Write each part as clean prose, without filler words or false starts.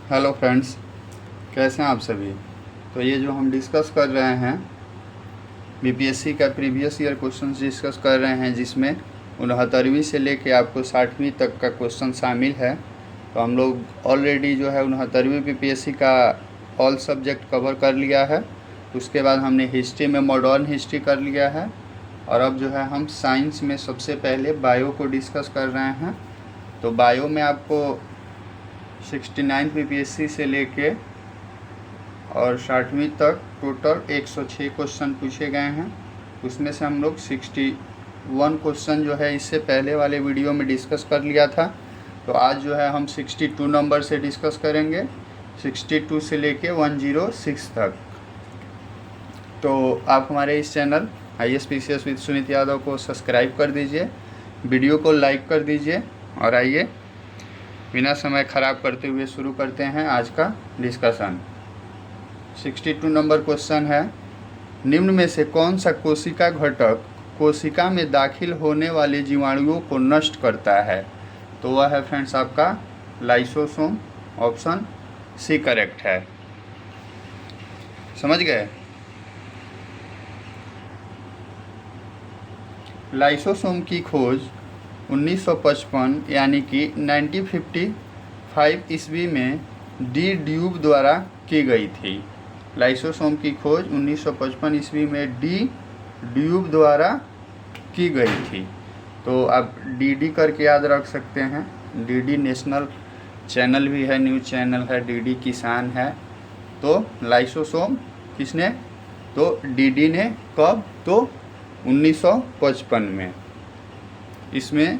Hello friends, कैसे हैं आप सभी। तो ये जो हम डिस्कस कर रहे हैं बीपीएससी का प्रीवियस ईयर क्वेश्चंस डिस्कस कर रहे हैं, जिसमें 69वीं से लेके आपको 60वीं तक का क्वेश्चन शामिल है। तो हम लोग ऑलरेडी जो है 69वीं बीपीएससी का ऑल सब्जेक्ट कवर कर लिया है। उसके बाद हमने हिस्ट्री में मॉडर्न हिस्ट्री कर लिया है, और अब जो है हम साइंस में सबसे पहले बायो को डिस्कस कर रहे हैं। तो बायो में आपको 69 बीपीएससी से लेके और 60वीं तक टोटल 106 क्वेश्चन पूछे गए हैं। उसमें से हम लोग 61 क्वेश्चन जो है इससे पहले वाले वीडियो में डिस्कस कर लिया था। तो आज जो है हम 62 नंबर से डिस्कस करेंगे, 62 से लेके 106 तक। तो आप हमारे इस channel ISPCS with Sunit Yadav को सब्सक्राइब कर दीजिए, वीडियो को लाइक कर दीजिए, और आइए बिना समय ख़राब करते हुए शुरू करते हैं आज का डिस्कशन। 62 नंबर क्वेश्चन है, निम्न में से कौन सा कोशिका घटक कोशिका में दाखिल होने वाले जीवाणुओं को नष्ट करता है। तो वह है फ्रेंड्स आपका लाइसोसोम। ऑप्शन सी करेक्ट है। समझ गए। लाइसोसोम की खोज 1955 यानी कि 1955 ईस्वी में डी ड्यूब द्वारा की गई थी। लाइसोसोम की खोज 1955 ईस्वी में डी ड्यूब द्वारा की गई थी। तो आप डीडी करके याद रख सकते हैं। डीडी नेशनल चैनल भी है, न्यूज़ चैनल है, डीडी किसान है। तो लाइसोसोम किसने, तो डीडी ने। कब, तो 1955 में। इसमें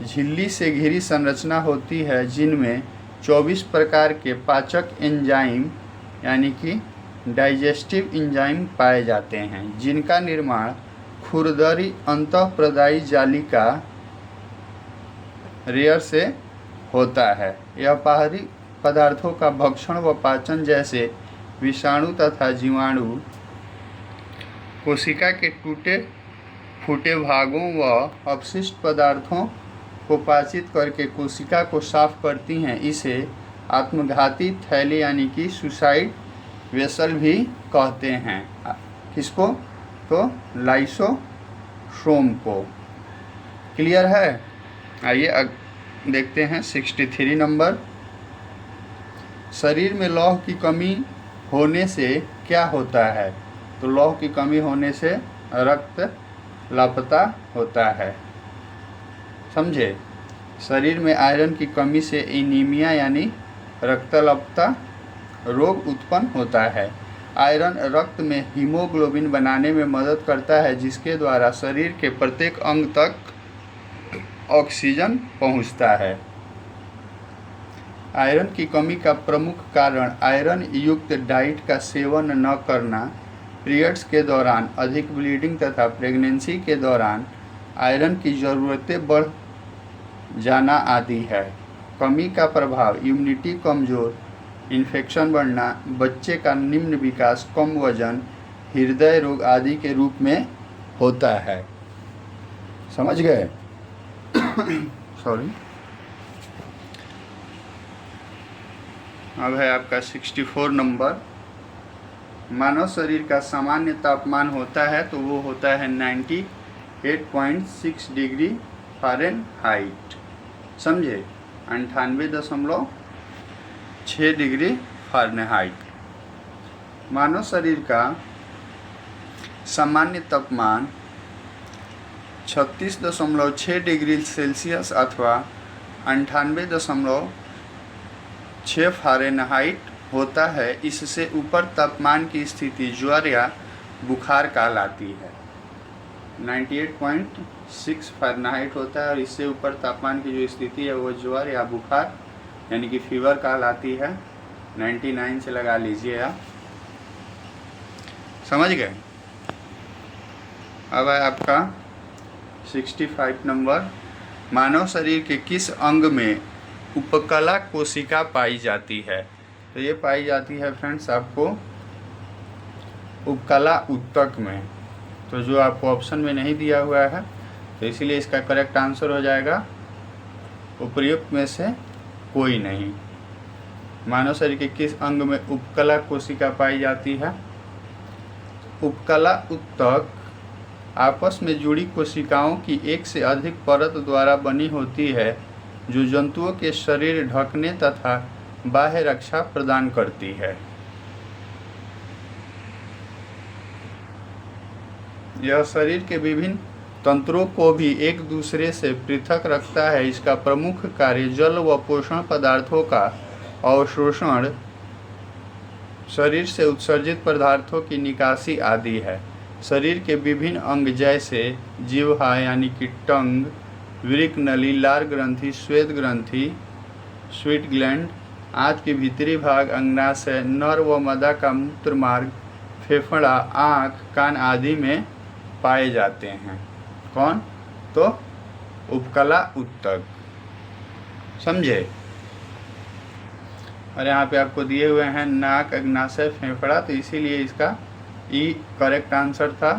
झिल्ली से घिरी संरचना होती है, जिनमें 24 प्रकार के पाचक एंजाइम यानी कि डाइजेस्टिव एंजाइम पाए जाते हैं, जिनका निर्माण खुरदरी अंतःप्रदायी जालिका रेयर से होता है। यह बाहरी पदार्थों का भक्षण व पाचन जैसे विषाणु तथा जीवाणु कोशिका के टूटे फूटे भागों व अपशिष्ट पदार्थों को पाचित करके कोशिका को साफ करती हैं। इसे आत्मघाती थैली यानी कि सुसाइड वेसल भी कहते हैं। किसको, तो लाइसोसोम को। क्लियर है। आइए देखते हैं 63 नंबर। शरीर में लौह की कमी होने से क्या होता है। तो लौह की कमी होने से रक्त लापता होता है। समझे। शरीर में आयरन की कमी से एनीमिया यानी रक्तल्पता रोग उत्पन्न होता है। आयरन रक्त में हीमोग्लोबिन बनाने में मदद करता है, जिसके द्वारा शरीर के प्रत्येक अंग तक ऑक्सीजन पहुंचता है। आयरन की कमी का प्रमुख कारण आयरन युक्त डाइट का सेवन न करना, पीरियड्स के दौरान अधिक ब्लीडिंग तथा प्रेगनेंसी के दौरान आयरन की ज़रूरतें बढ़ जाना आदि है। कमी का प्रभाव इम्यूनिटी कमज़ोर, इन्फेक्शन बढ़ना, बच्चे का निम्न विकास, कम वजन, हृदय रोग आदि के रूप में होता है। समझ गए। सॉरी। अब है आपका 64 नंबर। मानव शरीर का सामान्य तापमान होता है, तो वो होता है 98.6 डिग्री फ़ारेनहाइट। समझे। 98.6 डिग्री फ़ारेनहाइट। मानव शरीर का सामान्य तापमान 36.6 डिग्री सेल्सियस अथवा 98.6 फ़ारेनहाइट होता है। इससे ऊपर तापमान की स्थिति ज्वर या बुखार कहलाती है। 98.6 फ़ारेनहाइट होता है, और इससे ऊपर तापमान की जो स्थिति है वो ज्वर या बुखार यानी कि फीवर कहलाती है। 99 से लगा लीजिए आप। समझ गए। अब है आपका 65 नंबर। मानव शरीर के किस अंग में उपकला कोशिका पाई जाती है। तो ये पाई जाती है फ्रेंड्स आपको उपकला ऊतक में। तो जो आपको ऑप्शन में नहीं दिया हुआ है, तो इसीलिए इसका करेक्ट आंसर हो जाएगा उपर्युक्त में से कोई नहीं। मानव शरीर के किस अंग में उपकला कोशिका पाई जाती है? उपकला ऊतक आपस में जुड़ी कोशिकाओं की एक से अधिक परत द्वारा बनी होती है जो जंतुओं के शरीर ढकने तथा बाह्य रक्षा प्रदान करती है। यह शरीर के विभिन्न तंत्रों को भी एक दूसरे से पृथक रखता है। इसका प्रमुख कार्य जल व पोषण पदार्थों का अवशोषण, शरीर से उत्सर्जित पदार्थों की निकासी आदि है। शरीर के विभिन्न अंग जैसे जिह्वा यानी कि टंग, वृक्क नली, लार ग्रंथि, श्वेत ग्रंथि, स्वीट ग्लैंड, आंत के भीतरी भाग, अंगनाशय, नर व मादा का मूत्र मार्ग, फेफड़ा, आँख, कान आदि में पाए जाते हैं। कौन? तो उपकला ऊतक। समझे? और यहाँ पे आपको दिए हुए हैं नाक, अग्नाशय, फेफड़ा, तो इसीलिए इसका ई करेक्ट आंसर था।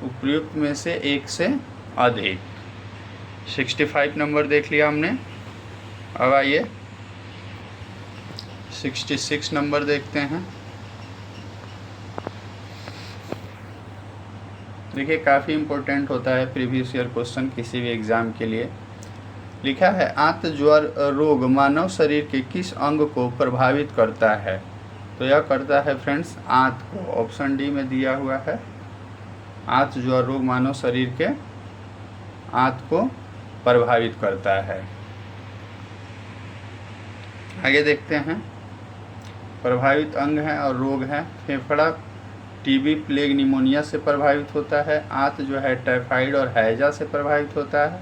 उपयुक्त में से एक से अधिक। 65 नंबर देख लिया हमने। अब आइए 66 नंबर देखते हैं। देखिए काफ़ी इम्पोर्टेंट होता है प्रीवियस ईयर क्वेश्चन किसी भी एग्ज़ाम के लिए। लिखा है आंत ज्वर रोग मानव शरीर के किस अंग को प्रभावित करता है? तो यह करता है फ्रेंड्स आंत को। ऑप्शन डी में दिया हुआ है। आंत ज्वर रोग मानव शरीर के आंत को प्रभावित करता है। आगे देखते हैं। प्रभावित अंग है और रोग है। फेफड़ा टीबी, प्लेग, निमोनिया से प्रभावित होता है। आंत जो है टाइफाइड और हैजा से प्रभावित होता है।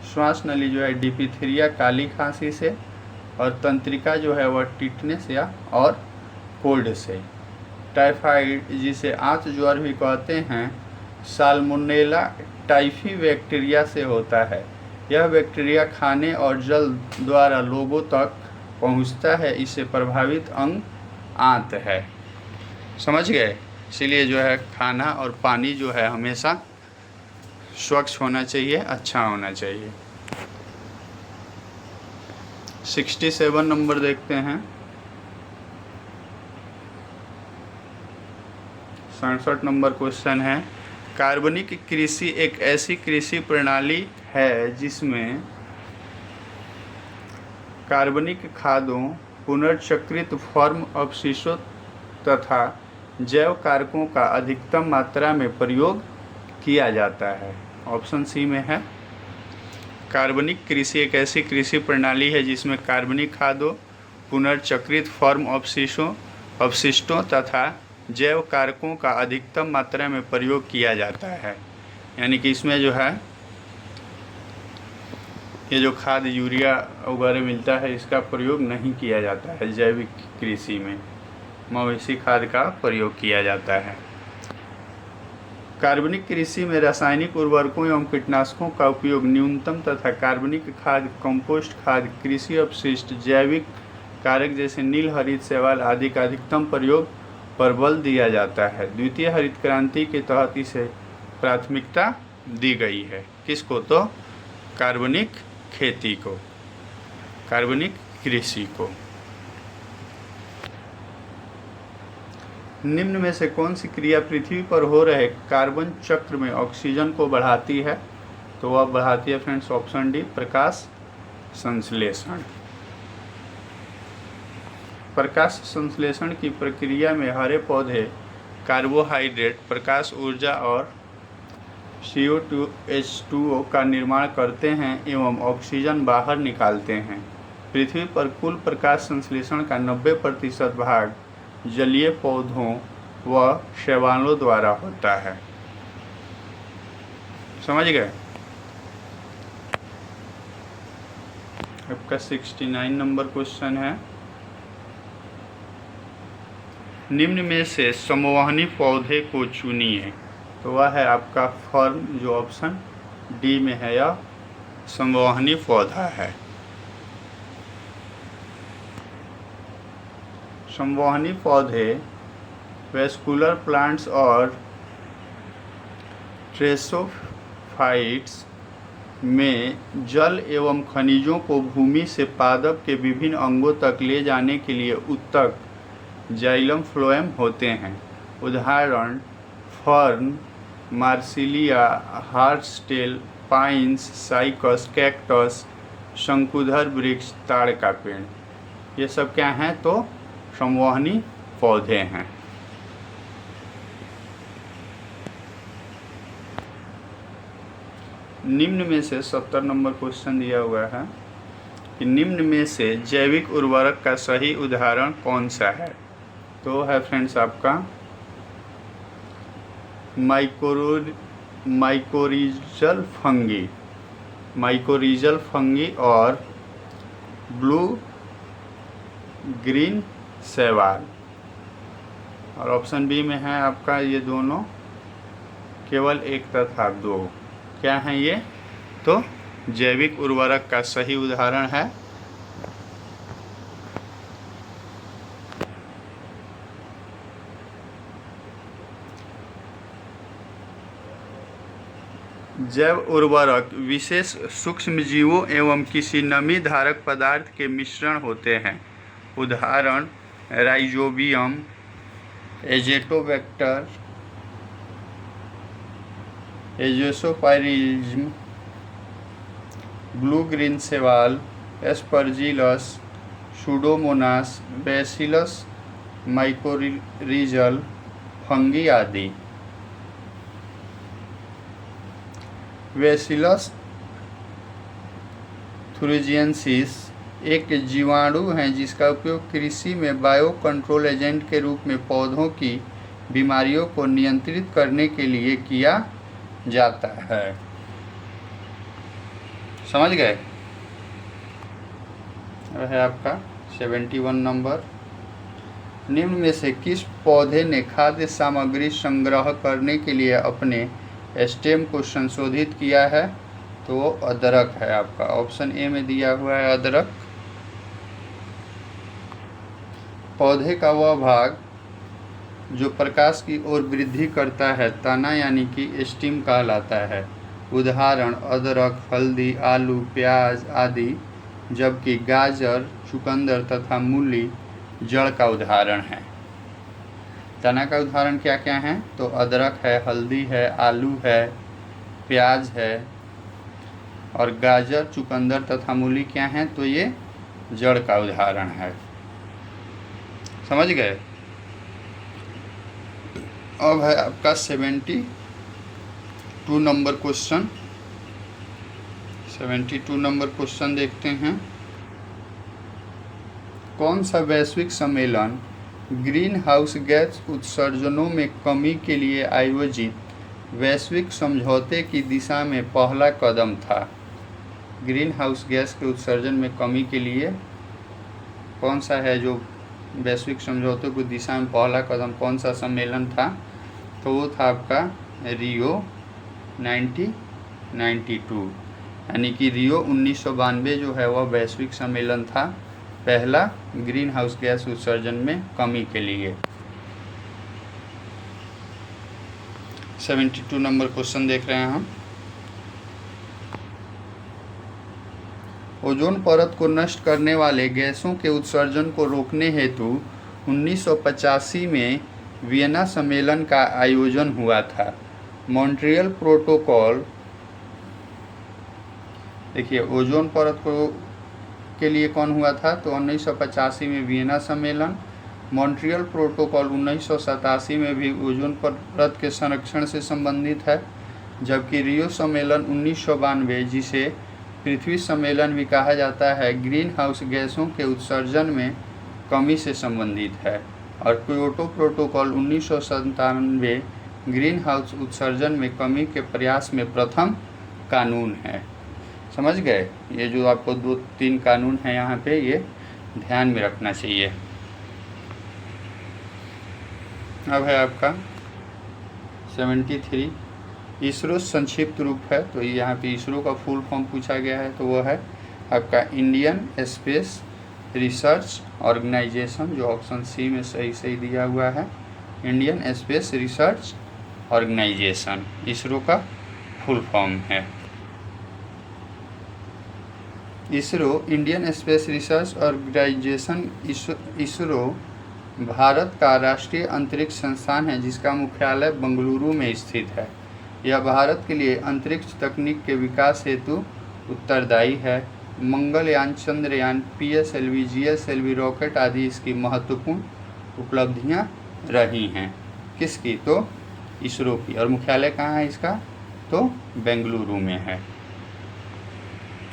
श्वास नली जो है डिप्थीरिया, काली खांसी से। और तंत्रिका जो है वह टिटनेस या और कोल्ड से। टाइफाइड जिसे आंत ज्वर भी कहते हैं साल्मोनेला टाइफी बैक्टीरिया से होता है। यह बैक्टीरिया खाने और जल द्वारा लोगों तक पहुंचता है। इससे प्रभावित अंग आंत है। समझ गए? इसीलिए जो है खाना और पानी जो है हमेशा स्वच्छ होना चाहिए, अच्छा होना चाहिए। 67 नंबर देखते हैं। 67 नंबर क्वेश्चन है कार्बनिक कृषि एक ऐसी कृषि प्रणाली है जिसमें कार्बनिक खादों, पुनर्चक्रित फॉर्म अवशिष्टों तथा जैव कारकों का अधिकतम मात्रा में प्रयोग किया जाता है। ऑप्शन सी में है। कार्बनिक कृषि एक ऐसी कृषि प्रणाली है जिसमें कार्बनिक खादों, पुनर्चक्रित फॉर्म अवशिष्टों तथा जैव कारकों का अधिकतम मात्रा में प्रयोग किया जाता है। यानी कि इसमें जो है ये जो खाद यूरिया वगैरह मिलता है इसका प्रयोग नहीं किया जाता है। जैविक कृषि में मवेशी खाद का प्रयोग किया जाता है। कार्बनिक कृषि में रासायनिक उर्वरकों एवं कीटनाशकों का उपयोग न्यूनतम तथा कार्बनिक खाद, कंपोस्ट खाद, कृषि अपशिष्ट, जैविक कारक जैसे नील हरित शैवाल आदि का अधिकतम प्रयोग पर बल दिया जाता है। द्वितीय हरित क्रांति के तहत इसे प्राथमिकता दी गई है। किसको? तो कार्बनिक खेती को, कार्बनिक कृषि को। निम्न में से कौन सी क्रिया पृथ्वी पर हो रहे कार्बन चक्र में ऑक्सीजन को बढ़ाती है? तो वह बढ़ाती है फ्रेंड्स ऑप्शन डी प्रकाश संश्लेषण। प्रकाश संश्लेषण की प्रक्रिया में हरे पौधे कार्बोहाइड्रेट, प्रकाश ऊर्जा और CO2 H2O का निर्माण करते हैं एवं ऑक्सीजन बाहर निकालते हैं। पृथ्वी पर कुल प्रकाश संश्लेषण का 90% भाग जलीय पौधों व शैवालों द्वारा होता है। समझ गए? आपका 69 नंबर क्वेश्चन है निम्न में से समवहनी पौधे को चुनिए। तो वह है आपका फर्न, जो ऑप्शन डी में है, यह समवहनी पौधा है। समवहनी पौधे वेस्कुलर प्लांट्स और ट्रेसोफाइट्स में जल एवं खनिजों को भूमि से पादप के विभिन्न अंगों तक ले जाने के लिए उत्तक जाइलम फ्लोएम होते हैं। उदाहरण fern, marsilea, horsetail, pines, cycas, cactus, शंकुधर वृक्ष, ताड़ का पेड़, ये सब क्या हैं? तो संवहनी पौधे हैं। निम्न में से 70 नंबर क्वेश्चन दिया हुआ है कि निम्न में से जैविक उर्वरक का सही उदाहरण कौन सा है? तो है फ्रेंड्स आपका माइकोरिजल फंगी और ब्लू ग्रीन शैवाल। और ऑप्शन बी में है आपका ये दोनों, केवल एक तथा दो। क्या है ये? तो जैविक उर्वरक का सही उदाहरण है जैव उर्वरक विशेष सूक्ष्मजीवों एवं किसी नमी धारक पदार्थ के मिश्रण होते हैं। उदाहरण राइजोबियम, एजेटोबैक्टर, एजोसोपाइरिज्म, ब्लू ग्रीन शैवाल, एस्परजिलस, सूडोमोनास, बैसिलस माइकोरिजल फंगी आदि। बैसिलस थुरिजिएंसिस एक जीवाणु है जिसका उपयोग कृषि में बायो कंट्रोल एजेंट के रूप में पौधों की बीमारियों को नियंत्रित करने के लिए किया जाता है। समझ गए? है आपका 71 नंबर। निम्न में से किस पौधे ने खाद्य सामग्री संग्रह करने के लिए अपने स्टेम को संशोधित किया है? तो वो अदरक है आपका। ऑप्शन ए में दिया हुआ है अदरक। पौधे का वह भाग जो प्रकाश की ओर वृद्धि करता है तना यानी कि स्टीम कहलाता है। उदाहरण अदरक, हल्दी, आलू, प्याज आदि। जबकि गाजर, चुकंदर तथा मूली जड़ का उदाहरण है। तना का उदाहरण क्या क्या है? तो अदरक है, हल्दी है, आलू है, प्याज है। और गाजर, चुकंदर तथा मूली क्या हैं? तो ये जड़ का उदाहरण है। समझ गए? अब है आपका 72 नंबर क्वेश्चन। 72 नंबर क्वेश्चन देखते हैं। कौन सा वैश्विक सम्मेलन ग्रीन हाउस गैस उत्सर्जनों में कमी के लिए आयोजित वैश्विक समझौते की दिशा में पहला कदम था? ग्रीन हाउस गैस के उत्सर्जन में कमी के लिए कौन सा है जो वैश्विक समझौते की दिशा में पहला कदम, कौन सा सम्मेलन था? तो वो था आपका रियो 1992, यानी कि रियो 1992 जो है वह वैश्विक सम्मेलन था पहला ग्रीन हाउस गैस उत्सर्जन में कमी के लिए। 72 नंबर क्वेश्चन देख रहे हैं हम। ओजोन परत को नष्ट करने वाले गैसों के उत्सर्जन को रोकने हेतु 1985 में वियना सम्मेलन का आयोजन हुआ था। मॉन्ट्रियल प्रोटोकॉल, देखिए ओजोन परत को के लिए कौन हुआ था? तो 1985 में वियना सम्मेलन। मॉन्ट्रियल प्रोटोकॉल 1987 में भी ओजोन परत के संरक्षण से संबंधित है। जबकि रियो सम्मेलन 1992, जिसे पृथ्वी सम्मेलन भी कहा जाता है, ग्रीन हाउस गैसों के उत्सर्जन में कमी से संबंधित है। और क्योटो प्रोटोकॉल 1997 ग्रीन हाउस उत्सर्जन में कमी के प्रयास में प्रथम कानून है। समझ गए? ये जो आपको 2-3 कानून हैं यहाँ पे, ये ध्यान में रखना चाहिए। अब है आपका 73। इसरो संक्षिप्त रूप है, तो ये यहाँ पे इसरो का फुल फॉर्म पूछा गया है, तो वो है आपका इंडियन स्पेस रिसर्च ऑर्गेनाइजेशन, जो ऑप्शन सी में सही दिया हुआ है। Indian Space Research Organisation ISRO का फुल फॉर्म है। ISRO Indian Space Research Organisation ISRO Bharat का राष्ट्रीय अंतरिक्ष संस्थान है जिसका मुख्यालय बेंगलुरु में स्थित है। यह भारत के लिए अंतरिक्ष तकनीक के विकास हेतु उत्तरदायी है। Mangalyaan, Chandrayaan, PSLV, GSLV rocket आदि इसकी महत्वपूर्ण उपलब्धियां रही हैं। किसकी? तो इसरो की। और मुख्यालय कहाँ है इसका? तो बेंगलुरु में है।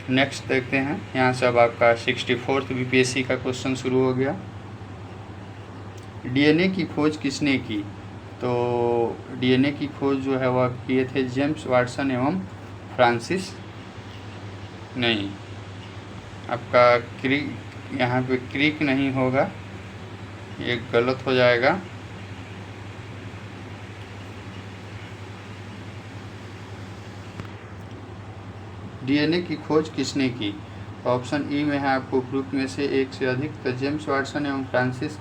नेक्स्ट देखते हैं। यहाँ से अब आपका 64th बीपीएससी का क्वेश्चन शुरू हो गया। डीएनए की खोज किसने की? तो डीएनए की खोज जो है वह किए थे जेम्स वाटसन एवं फ्रांसिस, नहीं आपका क्रिक, यहाँ पे क्रिक नहीं होगा, ये गलत हो जाएगा। डीएनए की खोज किसने की? तो ऑप्शन ई में है आपको उपरोक्त में से एक से अधिक। तो जेम्स वाटसन एवं फ्रांसिस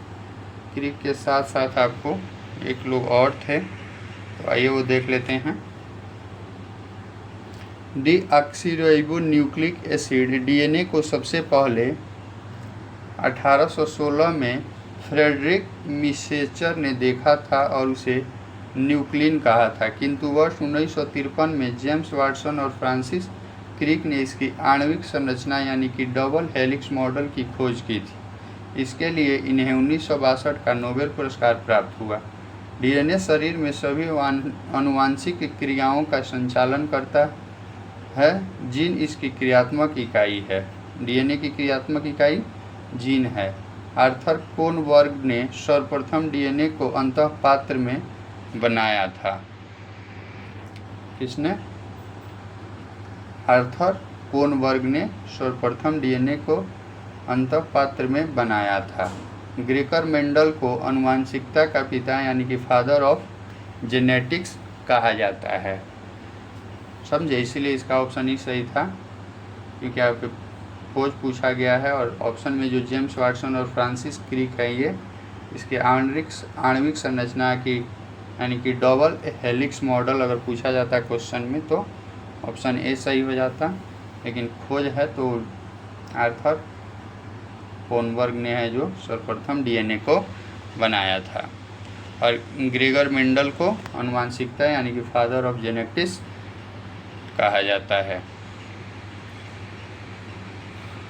क्रिक के साथ साथ आपको एक लोग और थे, तो आइए वो देख लेते हैं। डीऑक्सीराइबो न्यूक्लिक एसिड डीएनए को सबसे पहले 1816 में फ्रेडरिक मिसेचर ने देखा था और उसे न्यूक्लिन कहा था, किंतु वर्ष 1953 में जेम्स वाटसन और फ्रांसिस क्रिक ने इसकी आणविक संरचना यानी कि डबल हेलिक्स मॉडल की खोज की थी। इसके लिए इन्हें 1962 का नोबेल पुरस्कार प्राप्त हुआ। डीएनए शरीर में सभी आनुवांशिक क्रियाओं का संचालन करता है। जीन इसकी क्रियात्मक इकाई है। डीएनए की क्रियात्मक इकाई जीन है। आर्थर कोनबर्ग ने सर्वप्रथम डीएनए को अंतःपात्र में बनाया था। किसने? आर्थर कोनबर्ग ने सर्वप्रथम डीएनए को अंतःपात्र में बनाया था। ग्रेगर मेंडल को आनुवांशिकता का पिता यानी कि फादर ऑफ जेनेटिक्स कहा जाता है। समझे? इसीलिए इसका ऑप्शन ही सही था, क्योंकि आपके खोज पूछा गया है और ऑप्शन में जो जेम्स वाटसन और फ्रांसिस क्रिक है ये इसके आणविक संरचना की यानी कि डबल हेलिक्स मॉडल अगर पूछा जाता है क्वेश्चन में तो ऑप्शन ए सही हो जाता, लेकिन खोज है तो आर्थर कोनबर्ग ने है जो सर्वप्रथम डीएनए को बनाया था। और ग्रेगर मेंडल को आनुवांशिकता यानी कि फादर ऑफ जेनेटिक्स कहा जाता है।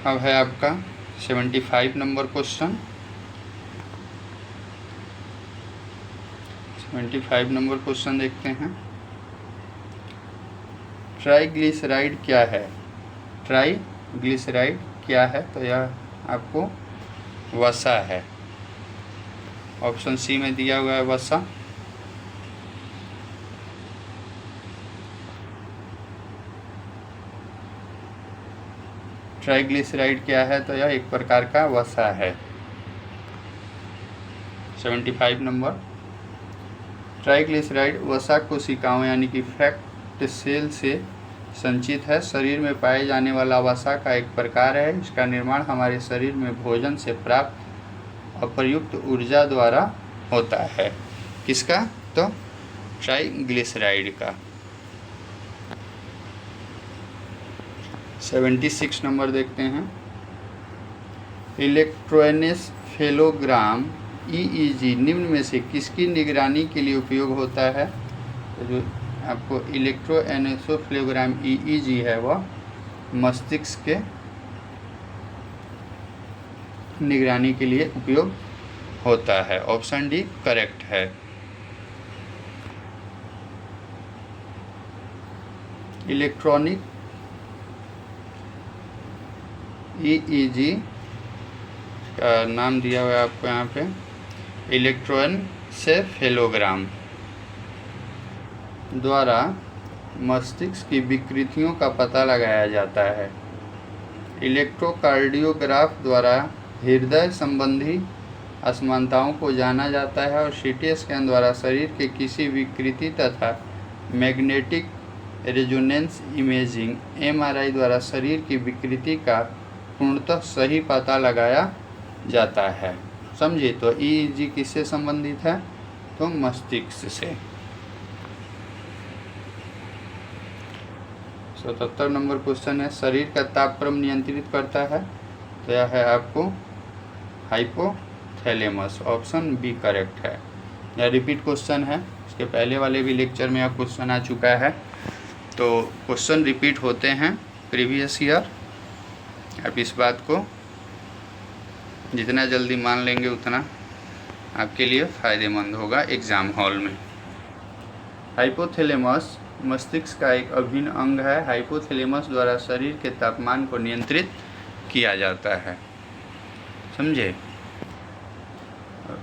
अब है आपका 75 नंबर क्वेश्चन। 75 नंबर क्वेश्चन देखते हैं। ट्राइग्लिसराइड क्या है? ट्राइग्लिसराइड क्या है? तो यह आपको वसा है। ऑप्शन सी में दिया हुआ है वसा। ट्राइग्लिसराइड क्या है? तो यह एक प्रकार का वसा है। 75 नंबर। ट्राइग्लिसराइड वसा कोशिकाओं यानी कि फैट सेल से संचित है। शरीर में पाए जाने वाला वसा का एक प्रकार है। इसका निर्माण हमारे शरीर में भोजन से प्राप्त अप्रयुक्त ऊर्जा द्वारा होता है। किसका? तो ट्राइग्लिसराइड का। 76 नंबर देखते हैं। इलेक्ट्रोएन्सेफेलोग्राम ईईजी निम्न में से किसकी निगरानी के लिए उपयोग होता है? तो जो आपको इलेक्ट्रोएन्सेफेलोग्राम ईईजी है वह मस्तिष्क के निगरानी के लिए उपयोग होता है। ऑप्शन डी करेक्ट है। इलेक्ट्रॉनिक ईईजी का नाम दिया हुआ है आपको यहाँ पे इलेक्ट्रोएन्सेफेलोग्राम द्वारा मस्तिष्क की विकृतियों का पता लगाया जाता है। इलेक्ट्रोकार्डियोग्राफ द्वारा हृदय संबंधी असमानताओं को जाना जाता है और सीटी स्कैन द्वारा शरीर के किसी विकृति तथा मैग्नेटिक रेजोनेंस इमेजिंग एमआरआई द्वारा शरीर की विकृति का पूर्णतः सही पता लगाया जाता है। समझिए? तो ईईजी किससे संबंधित है? तो मस्तिष्क से। 77 नंबर क्वेश्चन है, शरीर का तापक्रम नियंत्रित करता है, तो यह है आपको हाइपोथैलेमस, ऑप्शन बी करेक्ट है। यह रिपीट क्वेश्चन है, इसके पहले वाले भी लेक्चर में यह क्वेश्चन आ चुका है, तो क्वेश्चन रिपीट होते हैं प्रीवियस ईयर। आप इस बात को जितना जल्दी मान लेंगे उतना आपके लिए फ़ायदेमंद होगा एग्ज़ाम हॉल में। हाइपोथैलेमस मस्तिष्क का एक अभिन्न अंग है। हाइपोथैलेमस द्वारा शरीर के तापमान को नियंत्रित किया जाता है, समझे।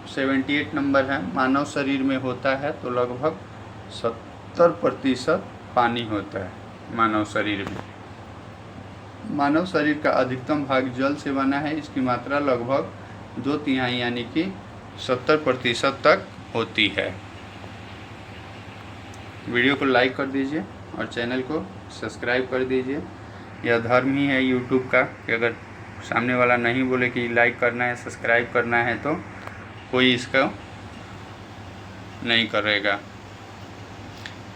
78 नंबर है, मानव शरीर में होता है तो लगभग 70% पानी होता है मानव शरीर में। मानव शरीर का अधिकतम भाग जल से बना है, इसकी मात्रा लगभग 2/3 यानी कि 70% तक होती है। वीडियो को लाइक कर दीजिए और चैनल को सब्सक्राइब कर दीजिए। यह धर्म ही है यूट्यूब का कि अगर सामने वाला नहीं बोले कि लाइक करना है, सब्सक्राइब करना है, तो कोई इसका नहीं करेगा।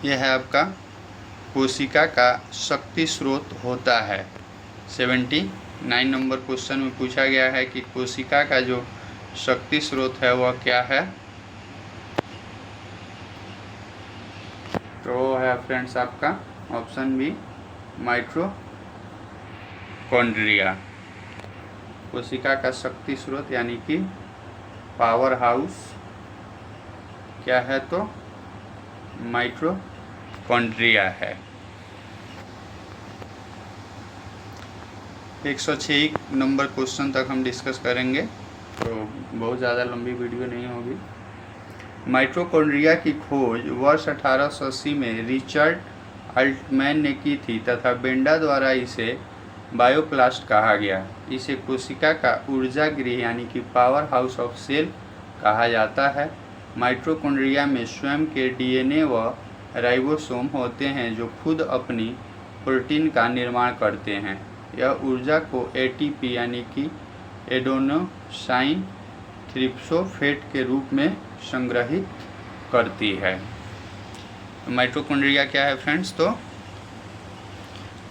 यह है आपका कोशिका का शक्ति स्रोत होता है। 79 नंबर क्वेश्चन में पूछा गया है कि कोशिका का जो शक्ति स्रोत है वह क्या है, तो वो है फ्रेंड्स आपका ऑप्शन बी माइटोकॉन्ड्रिया। कोशिका का शक्ति स्रोत यानी कि पावर हाउस क्या है, तो माइटोकॉन्ड्रिया है। 106 नंबर क्वेश्चन तक हम डिस्कस करेंगे, तो बहुत ज़्यादा लंबी वीडियो नहीं होगी। माइटोकॉन्ड्रिया की खोज वर्ष 1880 में रिचर्ड अल्टमैन ने की थी तथा बेंडा द्वारा इसे बायोप्लास्ट कहा गया। इसे कोशिका का ऊर्जा गृह यानी कि पावर हाउस ऑफ सेल कहा जाता है। माइटोकॉन्ड्रिया में स्वयं के डीएनए व राइबोसोम होते हैं जो खुद अपनी प्रोटीन का निर्माण करते हैं। यह ऊर्जा को एटीपी यानी कि एडेनोसाइन ट्रिप्सोफेट के रूप में संग्रहित करती है। माइटोकॉन्ड्रिया क्या है फ्रेंड्स, तो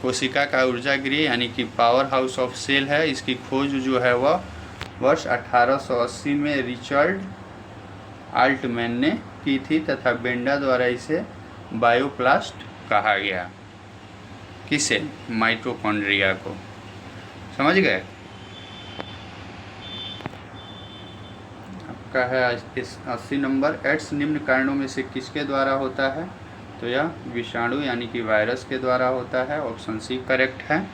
कोशिका का ऊर्जा गृह यानी कि पावर हाउस ऑफ सेल है। इसकी खोज जो है वह वर्ष 1880 में रिचर्ड अल्टमैन ने की थी तथा बेंडा द्वारा इसे बायोप्लास्ट कहा गया। किसे? माइटोकॉन्ड्रिया को। समझ गए? आपका है 80 नंबर, एड्स निम्न कारणों में से किसके द्वारा होता है, तो यह विषाणु यानी कि वायरस के द्वारा होता है, ऑप्शन सी करेक्ट है।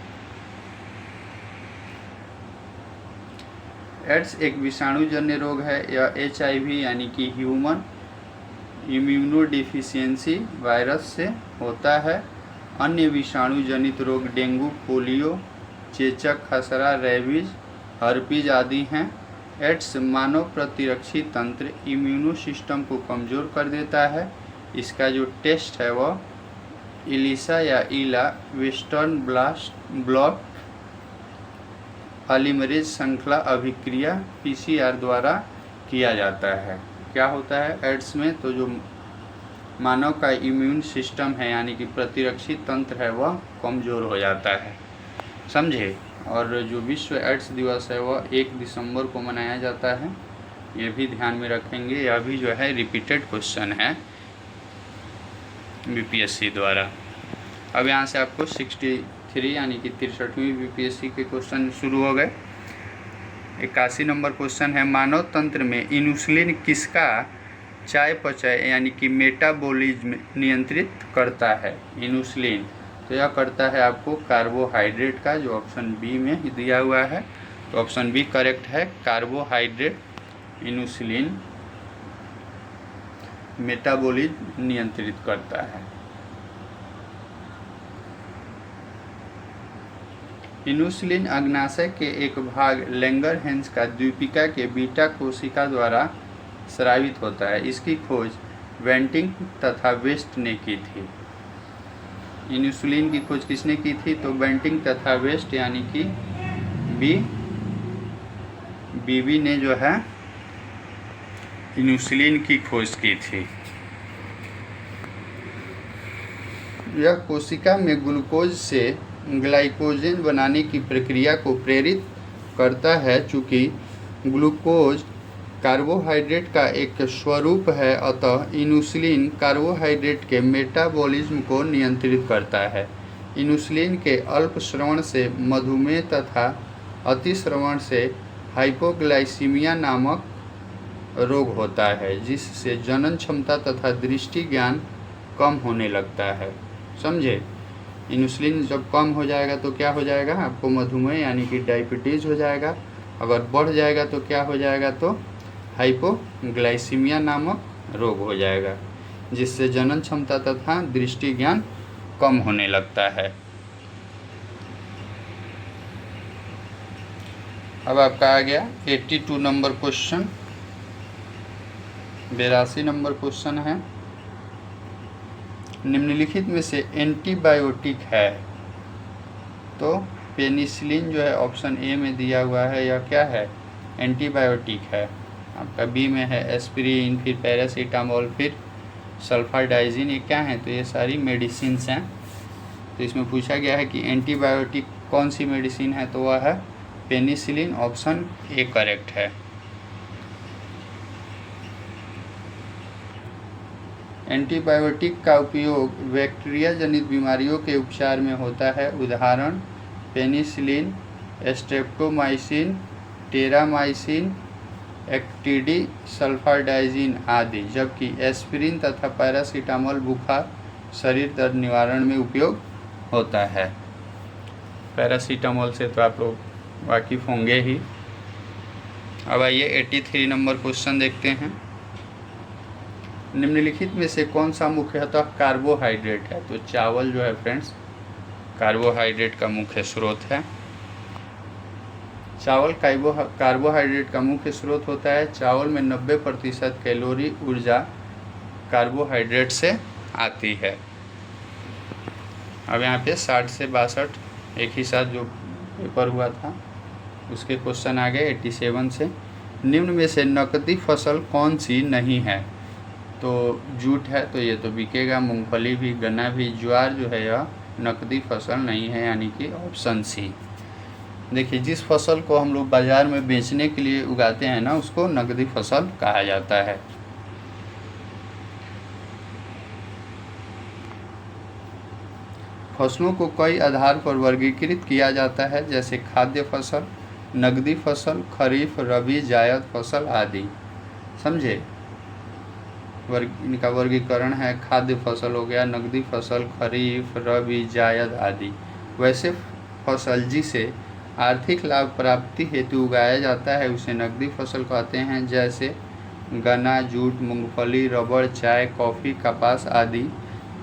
एड्स एक विषाणुजन्य रोग है। यह HIV यानी कि ह्यूमन इम्यूनोडिफिशियंसी वायरस से होता है। अन्य विषाणु जनित रोग डेंगू, पोलियो, चेचक, खसरा, रेबीज, हर्पीज आदि हैं। एड्स मानव प्रतिरक्षी तंत्र इम्यूनो सिस्टम को कमज़ोर कर देता है। इसका जो टेस्ट है वह इलिसा या इला वेस्टर्न ब्लॉट पॉलीमरेज श्रृंखला अभिक्रिया PCR द्वारा किया जाता है। क्या होता है एड्स में, तो जो मानव का इम्यून सिस्टम है यानी कि प्रतिरक्षी तंत्र है वह कमज़ोर हो जाता है, समझे। और जो विश्व एड्स दिवस है वह 1 दिसंबर को मनाया जाता है, ये भी ध्यान में रखेंगे। यह भी जो है रिपीटेड क्वेश्चन है BPSC द्वारा। अब यहाँ से आपको 63 यानी कि 63वीं BPSC के क्वेश्चन शुरू हो गए। 81 नंबर क्वेश्चन है, मानव तंत्र में इंसुलिन किसका चयापचय यानी कि मेटाबॉलिज्म नियंत्रित करता है। इंसुलिन तो यह करता है आपको कार्बोहाइड्रेट का, जो ऑप्शन बी में दिया हुआ है, तो ऑप्शन बी करेक्ट है। कार्बोहाइड्रेट इंसुलिन मेटाबॉलिज्म नियंत्रित करता है। इंसुलिन अग्नाशय के एक भाग लैंगरहैंस का द्वीपिका के बीटा कोशिका द्वारा स्रावित होता है। इसकी खोज वेंटिंग तथा वेस्ट ने की थी। इंसुलिन की खोज किसने की थी, तो वेंटिंग तथा वेस्ट यानी कि बीबी ने जो है इंसुलिन की खोज की थी। यह कोशिका में ग्लूकोज से ग्लाइकोजन बनाने की प्रक्रिया को प्रेरित करता है। चूँकि ग्लूकोज कार्बोहाइड्रेट का एक स्वरूप है, अतः इंसुलिन कार्बोहाइड्रेट के मेटाबॉलिज्म को नियंत्रित करता है। इंसुलिन के अल्प स्रवण से मधुमेह तथा अतिस्रवण से हाइपोग्लाइसीमिया नामक रोग होता है, जिससे जनन क्षमता तथा दृष्टि ज्ञान कम होने लगता है। समझे? इंसुलिन जब कम हो जाएगा तो क्या हो जाएगा? आपको मधुमेह यानी कि डायबिटीज़ हो जाएगा। अगर बढ़ जाएगा तो क्या हो जाएगा? तो हाइपोग्लाइसीमिया नामक रोग हो जाएगा, जिससे जनन क्षमता तथा दृष्टि ज्ञान कम होने लगता है। अब आपका आ गया 82 नंबर क्वेश्चन। 82 नंबर क्वेश्चन है, निम्नलिखित में से एंटीबायोटिक है। तो पेनिसिलिन जो है ऑप्शन ए में दिया हुआ है, यह क्या है? एंटीबायोटिक है। आपका बी में है एस्पिरिन, फिर पैरासीटामोल, फिर सल्फाडाइजिन। ये क्या है? तो ये सारी मेडिसिन्स हैं। तो इसमें पूछा गया है कि एंटीबायोटिक कौन सी मेडिसिन है, तो वह है पेनिसिलिन। ऑप्शन ए करेक्ट है। एंटीबायोटिक का उपयोग बैक्टीरिया जनित बीमारियों के उपचार में होता है। उदाहरण पेनिसिलिन, स्ट्रेप्टोमाइसिन, टेरामाइसिन, एक्टिडी, सल्फाडाइजिन आदि। जबकि एस्पिरिन तथा पैरासीटामोल बुखार, शरीर दर्द निवारण में उपयोग होता है। पैरासीटामोल से तो आप लोग वाकिफ़ होंगे ही। अब आइए 83 नंबर क्वेश्चन देखते हैं। निम्नलिखित में से कौन सा मुख्यतः कार्बोहाइड्रेट है? तो चावल जो है फ्रेंड्स कार्बोहाइड्रेट का मुख्य स्रोत है। चावल कार्बोहाइड्रेट का मुख्य स्रोत होता है। चावल में 90% कैलोरी ऊर्जा कार्बोहाइड्रेट से आती है। अब यहाँ पे 60 से 62 एक ही साथ जो पेपर हुआ था उसके क्वेश्चन आ गए 87 से। निम्न में से नकदी फसल कौन सी नहीं है? तो जूट है, तो ये तो बिकेगा। मूंगफली भी, गन्ना भी। ज्वार जो है यह नकदी फसल नहीं है, यानी कि ऑप्शन सी। देखिए, जिस फसल को हम लोग बाज़ार में बेचने के लिए उगाते हैं ना, उसको नकदी फसल कहा जाता है। फसलों को कई आधार पर वर्गीकृत किया जाता है, जैसे खाद्य फसल, नकदी फसल, खरीफ, रबी, जायद फसल आदि। समझे? इनका वर्गीकरण है। खाद्य फसल हो गया, नकदी फसल, खरीफ, रबी, जायद आदि। वैसे फसल जिसे आर्थिक लाभ प्राप्ति हेतु उगाया जाता है उसे नकदी फसल कहते हैं, जैसे गन्ना, जूट, मूंगफली, रबड़, चाय, कॉफ़ी, कपास आदि।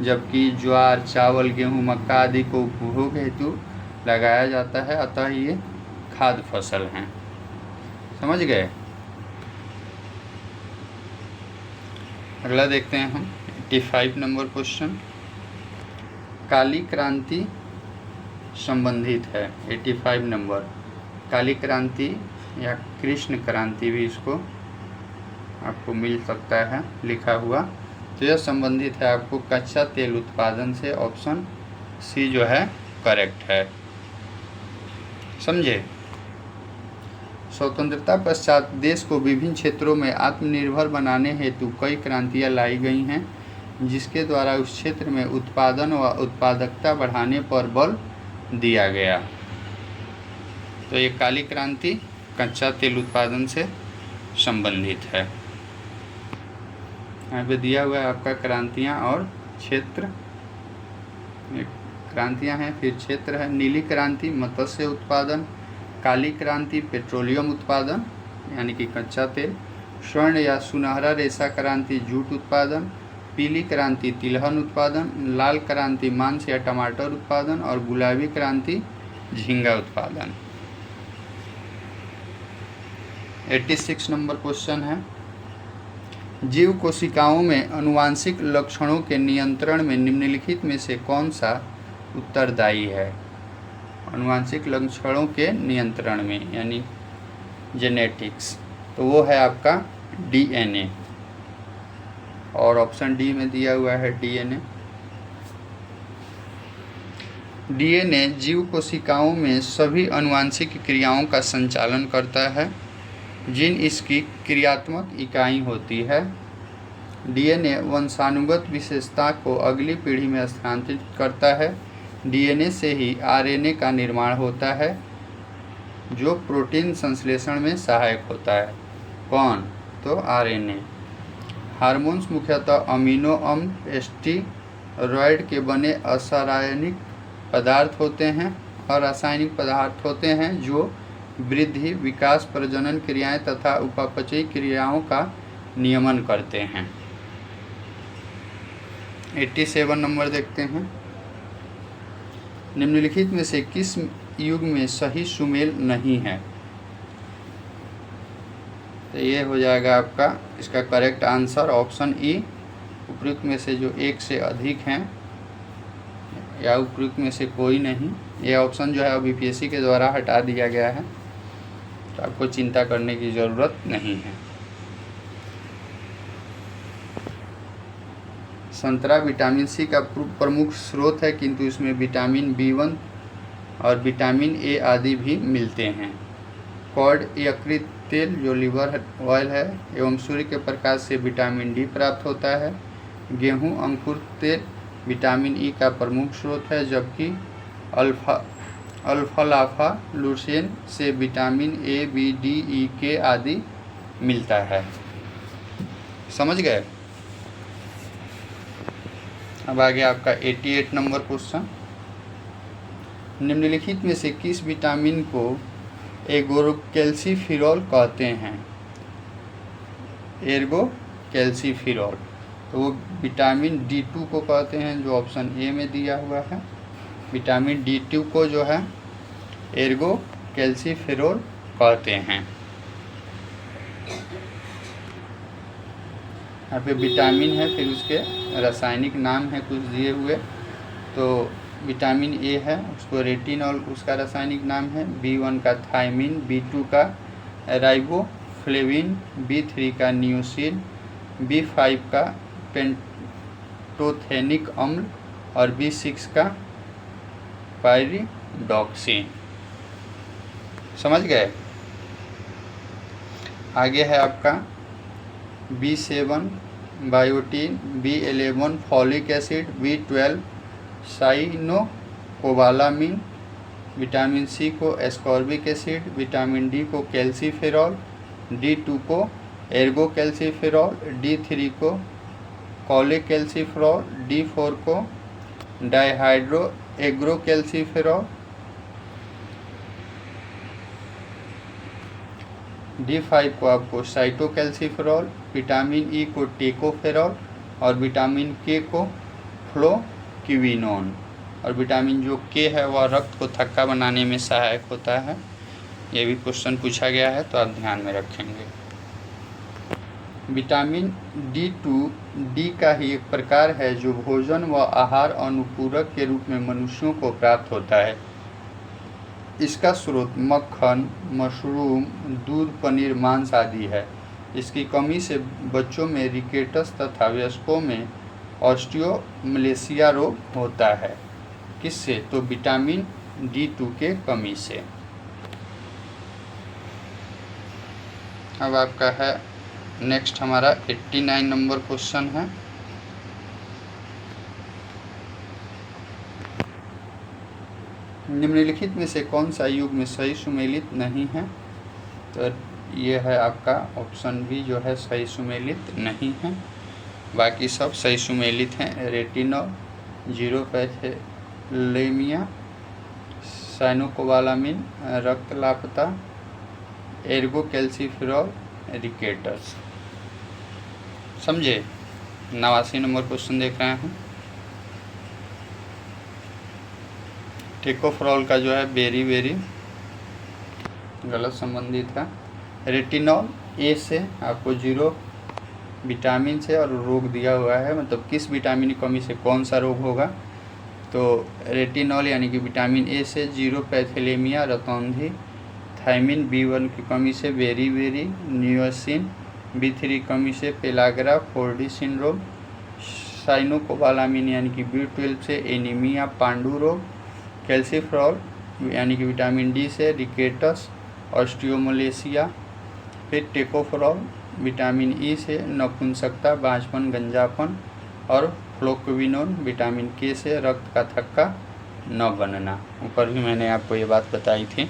जबकि ज्वार, चावल, गेहूँ, मक्का आदि को उपभोग हेतु लगाया जाता है, अतः ये खाद्य फसल हैं। समझ गए? अगला देखते हैं हम 85 नंबर क्वेश्चन। काली क्रांति संबंधित है। 85 नंबर काली क्रांति या कृष्ण क्रांति भी इसको आपको मिल सकता है लिखा हुआ। तो यह संबंधित है आपको कच्चा तेल उत्पादन से। ऑप्शन सी जो है करेक्ट है। समझे? स्वतंत्रता पश्चात देश को विभिन्न क्षेत्रों में आत्मनिर्भर बनाने हेतु कई क्रांतियां लाई गई हैं, जिसके द्वारा उस क्षेत्र में उत्पादन व उत्पादकता बढ़ाने पर बल दिया गया। तो ये काली क्रांति कच्चा तेल उत्पादन से संबंधित है। यहाँ पे दिया हुआ है आपका क्रांतियाँ और क्षेत्र। क्रांतियाँ हैं, फिर क्षेत्र है। नीली क्रांति मत्स्य उत्पादन, काली क्रांति पेट्रोलियम उत्पादन यानी कि कच्चा तेल, स्वर्ण या सुनहरा रेशा क्रांति जूट उत्पादन, पीली क्रांति तिलहन उत्पादन, लाल क्रांति मांस या टमाटर उत्पादन और गुलाबी क्रांति झींगा उत्पादन। 86 नंबर क्वेश्चन है, जीव कोशिकाओं में आनुवांशिक लक्षणों के नियंत्रण में निम्नलिखित में से कौन सा उत्तरदायी है? आनुवांशिक लक्षणों के नियंत्रण में यानी जेनेटिक्स, तो वो है आपका डीएनए। और ऑप्शन डी में दिया हुआ है डीएनए। डीएनए जीव कोशिकाओं में सभी आनुवंशिक क्रियाओं का संचालन करता है जिन इसकी क्रियात्मक इकाई होती है। डीएनए वंशानुगत विशेषता को अगली पीढ़ी में स्थानांतरित करता है। डीएनए से ही आरएनए का निर्माण होता है जो प्रोटीन संश्लेषण में सहायक होता है। कौन? तो आरएनए। हार्मोन्स मुख्यतः अमीनो अम्ल स्टेरॉयड के बने अरासायनिक पदार्थ होते हैं और रासायनिक पदार्थ होते हैं जो वृद्धि, विकास, प्रजनन क्रियाएं तथा उपापचयी क्रियाओं का नियमन करते हैं। 87 नंबर देखते हैं। निम्नलिखित में से किस युग में सही सुमेल नहीं है? तो ये हो जाएगा आपका इसका करेक्ट आंसर ऑप्शन ई। उपयुक्त में से जो एक से अधिक हैं या उपयुक्त में से कोई नहीं। ये ऑप्शन जो है बीपीएससी के द्वारा हटा दिया गया है, तो आपको चिंता करने की ज़रूरत नहीं है। संतरा विटामिन सी का प्रमुख स्रोत है, किंतु इसमें विटामिन B1 और विटामिन ए आदि भी मिलते हैं। कॉड यकृत तेल जो लिवर ऑयल है एवं सूर्य के प्रकाश से विटामिन डी प्राप्त होता है। गेहूं अंकुर तेल विटामिन ई का प्रमुख स्रोत है, जबकि अल्फाल्फा लुसेन से विटामिन ए, बी, डी, ई, के आदि मिलता है। समझ गए? अब आगे आपका 88 नंबर क्वेश्चन। निम्नलिखित में से किस विटामिन को एर्गोकैल्सिफेरॉल कहते हैं? एर्गोकैल्सिफेरॉल तो वो विटामिन D2 को कहते हैं, जो ऑप्शन ए में दिया हुआ है। विटामिन D2 को जो है एर्गोकैल्सिफेरॉल कहते हैं। यहाँ पे विटामिन है, फिर उसके रासायनिक नाम है कुछ दिए हुए। तो विटामिन ए है, उसको रेटिनॉल उसका रासायनिक नाम है। B1 का थायमिन, B2 का राइबोफ्लेविन, B3 का नियोसिन, B5 का पेंटोथेनिक अम्ल और B6 का पायरिडॉक्सिन। समझ गए? आगे है आपका B7 biotin, B11 folic acid, B12 cyanocobalamin, vitamin C को एस्कॉर्बिक एसिड, विटामिन डी को कैल्सिफेरॉल, D2 को एर्गोकैल्सिफेरॉल, D3 को कॉलेकैल्सिफेरॉल, D4 को डाइहाइड्रो एग्रोकैल्सिफेरॉल, D5 को आपको साइटोकैल्सिफेरॉल, विटामिन ई को टेकोफेरॉल और विटामिन के को फ्लोक्विनोन। और विटामिन जो के है वह रक्त को थक्का बनाने में सहायक होता है। ये भी क्वेश्चन पूछा गया है, तो आप ध्यान में रखेंगे। विटामिन D2 डी का ही एक प्रकार है जो भोजन व आहार अनुपूरक के रूप में मनुष्यों को प्राप्त होता है। इसका स्रोत मक्खन, मशरूम, दूध, पनीर, मांस आदि है। इसकी कमी से बच्चों में रिकेटस तथा वयस्कों में ऑस्टियोमलेशिया रोग होता है। किससे? तो विटामिन D2 के कमी से। अब आपका है नेक्स्ट हमारा 89 नंबर क्वेश्चन है। निम्नलिखित में से कौन सा युग में सही सुमेलित नहीं है? तो ये है आपका ऑप्शन बी जो है सही सुमेलित नहीं है। बाकी सब सही सुमेलित हैं। रेटिनॉल, जीरोपैथेलेमिया, साइनोकोबालामिन, रक्त लापता, एर्गोकैल्सिफेरॉल, रिकेटस। समझे? 89 नंबर क्वेश्चन देख रहे हैं। टेकोफेरॉल का जो है बेरी गलत संबंधित है। रेटिनॉल ए से आपको 0 विटामिन से और रोग दिया हुआ है, मतलब किस विटामिन की कमी से कौन सा रोग होगा। तो रेटिनॉल यानी कि विटामिन ए से जीरोपैथेलेमिया, रतौंधी, थायमिन B1 की कमी से बेरी नियोसिन, B3 कमी से पेलाग्रा, 4D सिंड्रोम, साइनोकोबालामिन यानी कि B12 से एनीमिया, पांडु रोग, कैल्सीफेरॉल यानी कि विटामिन डी से रिकेटस ऑस्टियोमलेशिया। फिर टेकोफेरॉल विटामिन ई से नपुंसकता, बांझपन, गंजापन। और फ्लोक्विनोन विटामिन के से रक्त का थक्का न बनना। ऊपर भी मैंने आपको ये बात बताई थी।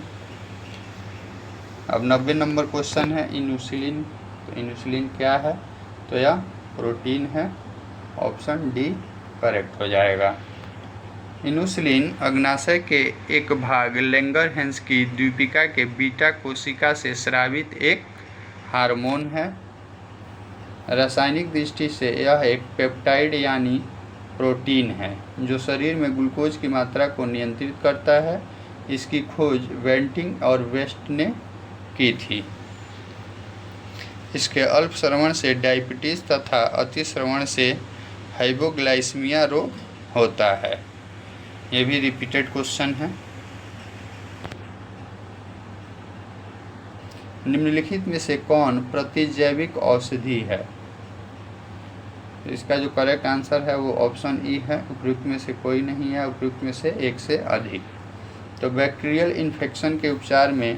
अब 90 नंबर क्वेश्चन है इन्सुलिन। तो इन्सुलिन क्या है? तो यह प्रोटीन है। ऑप्शन डी करेक्ट हो जाएगा। इन्सुलिन अग्नाशय के एक भाग लैंगरहैंस की द्वीपिका के बीटा कोशिका से स्रावित एक हार्मोन है। रासायनिक दृष्टि से यह एक पेप्टाइड यानी प्रोटीन है जो शरीर में ग्लूकोज की मात्रा को नियंत्रित करता है। इसकी खोज वेंटिंग और वेस्ट ने की थी। इसके अल्प श्रवण से डायबिटीज तथा अति श्रवण से हाइपोग्लाइसीमिया रोग होता है। ये भी रिपीटेड क्वेश्चन है। निम्नलिखित में से कौन प्रतिजैविक औषधि है? इसका जो करेक्ट आंसर है वो ऑप्शन ई है। उपयुक्त में से कोई नहीं है, उपयुक्त में से एक से अधिक। तो बैक्टीरियल इन्फेक्शन के उपचार में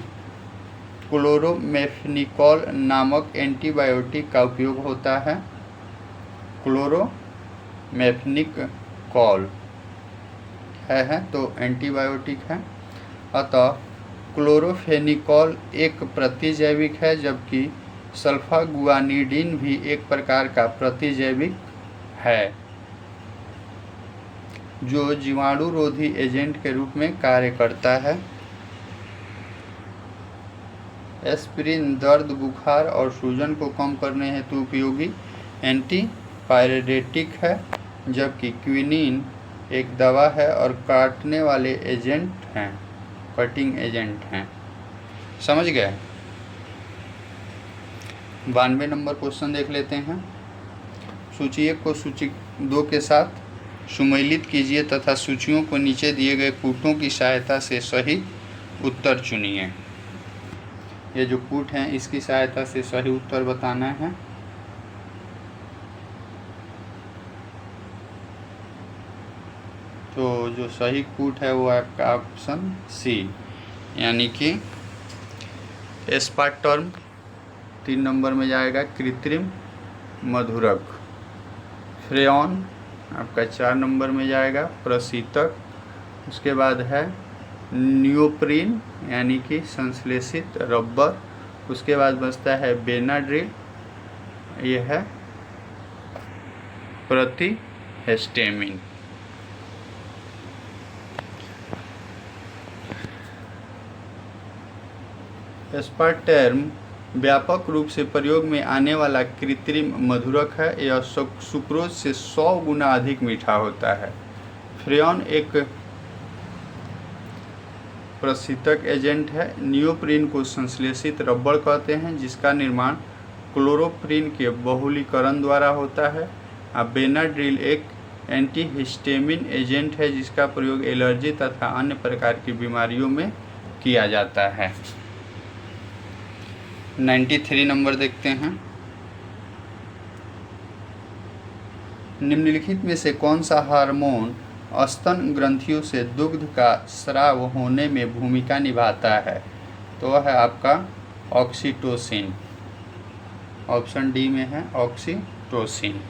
क्लोरोमेफेनिकॉल नामक एंटीबायोटिक का उपयोग होता है। क्लोरोमेफेनिकॉल है तो एंटीबायोटिक है। अतः क्लोरोफेनिकॉल एक प्रतिजैविक है, जबकि सल्फागुआनिडीन भी एक प्रकार का प्रतिजैविक है जो जीवाणुरोधी एजेंट के रूप में कार्य करता है। एस्पिरिन दर्द, बुखार और सूजन को कम करने हेतु उपयोगी एंटीपायरेटिक है, जबकि क्विनीन एक दवा है और काटने वाले एजेंट हैं, कटिंग एजेंट हैं। समझ गए? 92 नंबर क्वेश्चन देख लेते हैं। सूची 1 को सूची 2 के साथ सुमेलित कीजिए तथा सूचियों को नीचे दिए गए कूटों की सहायता से सही उत्तर चुनिए। ये जो कूट हैं इसकी सहायता से सही उत्तर बताना है। तो जो सही कूट है वो आपका ऑप्शन सी यानी कि एस्पार्टम 3 नंबर में जाएगा। कृत्रिम मधुरक। फ्रेयॉन आपका 4 नंबर में जाएगा। प्रशीतक। उसके बाद है नियोप्रीन यानी कि संश्लेषित रबर। उसके बाद बचता है बेनाड्रिल, ये है प्रतिहिस्टामिन। एस्पार्टम व्यापक रूप से प्रयोग में आने वाला कृत्रिम मधुरक है। यह सुक्रोज से 100 गुना अधिक मीठा होता है। फ्रेयॉन एक प्रशीतक एजेंट है। नियोप्रीन को संश्लेषित रबड़ कहते हैं जिसका निर्माण क्लोरोप्रीन के बहुलीकरण द्वारा होता है। बेनाड्रिल एक एंटीहिस्टामिन एजेंट है जिसका प्रयोग एलर्जी तथा अन्य प्रकार की बीमारियों में किया जाता है। 93 नंबर देखते हैं। निम्नलिखित में से कौन सा हार्मोन स्तन ग्रंथियों से दुग्ध का स्राव होने में भूमिका निभाता है? तो वह है आपका ऑक्सीटोसिन। ऑप्शन डी में है ऑक्सीटोसिन।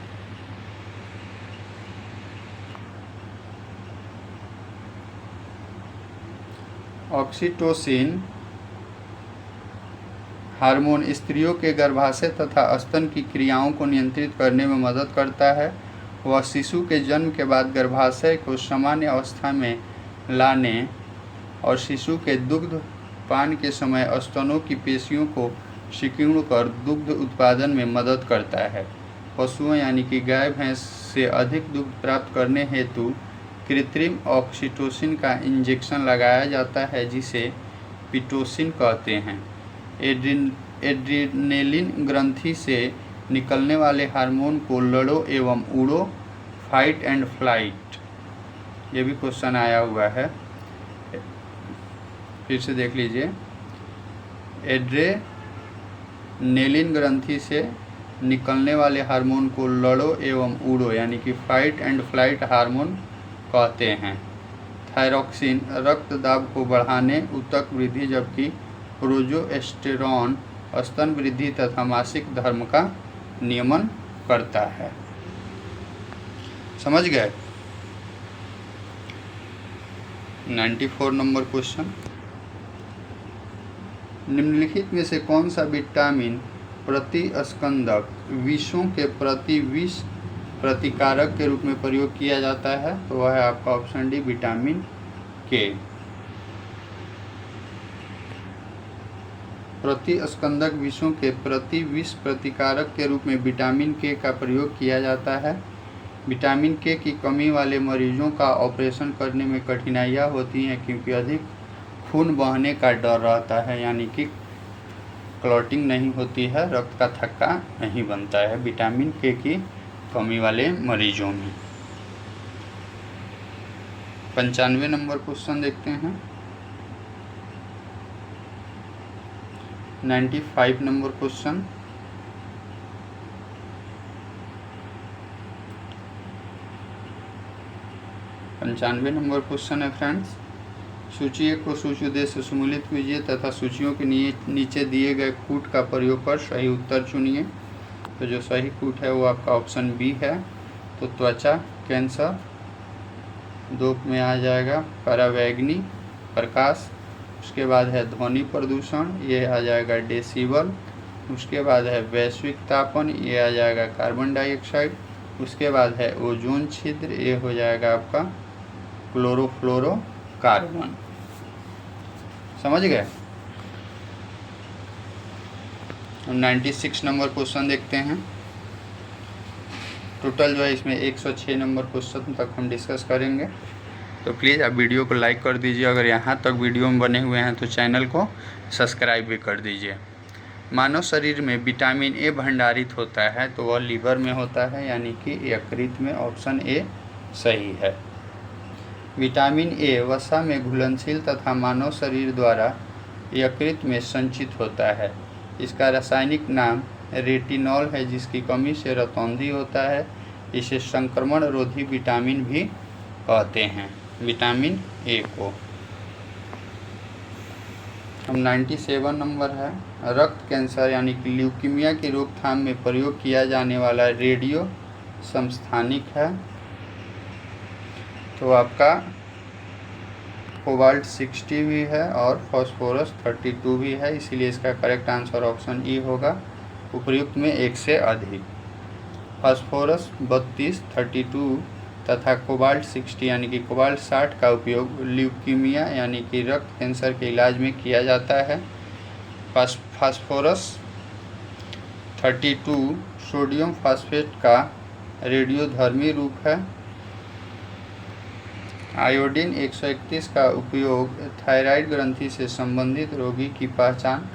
ऑक्सीटोसिन हार्मोन स्त्रियों के गर्भाशय तथा स्तन की क्रियाओं को नियंत्रित करने में मदद करता है। वह शिशु के जन्म के बाद गर्भाशय को सामान्य अवस्था में लाने और शिशु के दुग्ध पान के समय स्तनों की पेशियों को सिकुड़ कर दुग्ध उत्पादन में मदद करता है। पशुओं यानी कि गाय भैंस से अधिक दुग्ध प्राप्त करने हेतु कृत्रिम ऑक्सीटोसिन का इंजेक्शन लगाया जाता है जिसे पिटोसिन कहते हैं। एड्रिनलिन ग्रंथि से निकलने वाले हार्मोन को लड़ो एवं उड़ो, फाइट एंड फ्लाइट, ये भी क्वेश्चन आया हुआ है, फिर से देख लीजिए। एड्रेनेलिन ग्रंथि से निकलने वाले हार्मोन को लड़ो एवं उड़ो यानी कि फाइट एंड फ्लाइट हार्मोन कहते हैं। थायरॉक्सिन रक्तदाब को बढ़ाने ऊतक वृद्धि, जबकि प्रोजेस्टेरॉन स्तन वृद्धि तथा मासिक धर्म का नियमन करता है। समझ गए। 94 नंबर क्वेश्चन, निम्नलिखित में से कौन सा विटामिन प्रतिस्कंदक विषों के प्रति विष प्रतिकारक के रूप में प्रयोग किया जाता है? तो वह है आपका ऑप्शन डी, विटामिन के। प्रतिस्कंदक विषों के प्रति विष प्रतिकारक के रूप में विटामिन के का प्रयोग किया जाता है। विटामिन के की कमी वाले मरीजों का ऑपरेशन करने में कठिनाइयाँ होती हैं क्योंकि अधिक खून बहने का डर रहता है, यानी कि क्लॉटिंग नहीं होती है, रक्त का थक्का नहीं बनता है विटामिन के की कमी वाले मरीजों में। 95 नंबर क्वेश्चन देखते हैं। 95 नंबर क्वेश्चन, पंचानवे नंबर क्वेश्चन है फ्रेंड्स। सूची 1 को सूची दे से सम्मिलित कीजिए तथा सूचियों के नीचे दिए गए कूट का प्रयोग कर सही उत्तर चुनिए। तो जो सही कूट है वो आपका ऑप्शन बी है। तो त्वचा कैंसर, 2 में आ जाएगा परावैंगनी प्रकाश, उसके बाद है ध्वनि प्रदूषण, ये आ जाएगा डेसिबल, उसके बाद है वैश्विक तापन, ये आ जाएगा कार्बन डाइऑक्साइड, उसके बाद है ओजोन छिद्र, ये हो जाएगा आपका क्लोरोफ्लोरोकार्बन। समझ गए। 96 नंबर क्वेश्चन देखते हैं। टोटल जो है इसमें 106 नंबर क्वेश्चन तक हम डिस्कस करेंगे। तो प्लीज़ आप वीडियो को लाइक कर दीजिए, अगर यहाँ तक वीडियो में बने हुए हैं तो चैनल को सब्सक्राइब भी कर दीजिए। मानव शरीर में विटामिन ए भंडारित होता है, तो वह लीवर में होता है, यानी कि यकृत में। ऑप्शन ए सही है। विटामिन ए वसा में घुलनशील तथा मानव शरीर द्वारा यकृत में संचित होता है। इसका रासायनिक नाम रेटिनॉल है, जिसकी कमी से रतौंधी होता है। इसे संक्रमण रोधी विटामिन भी कहते हैं, विटामिन ए को। अब 97 नंबर है, रक्त कैंसर यानी कि ल्यूकीमिया की रोकथाम में प्रयोग किया जाने वाला रेडियो समस्थानिक है। तो आपका कोबाल्ट 60 भी है और फास्फोरस 32 भी है, इसीलिए इसका करेक्ट आंसर ऑप्शन ई होगा। उपयुक्त में 1 से अधिक। फास्फोरस 32, 32 तथा कोबाल्ट 60 यानी कि कोबाल्ट 60 का उपयोग ल्यूकीमिया यानी कि रक्त कैंसर के इलाज में किया जाता है। फास्फोरस 32 सोडियम फास्फेट का रेडियोधर्मी रूप है। आयोडीन 131 का उपयोग थायराइड ग्रंथि से संबंधित रोगी की पहचान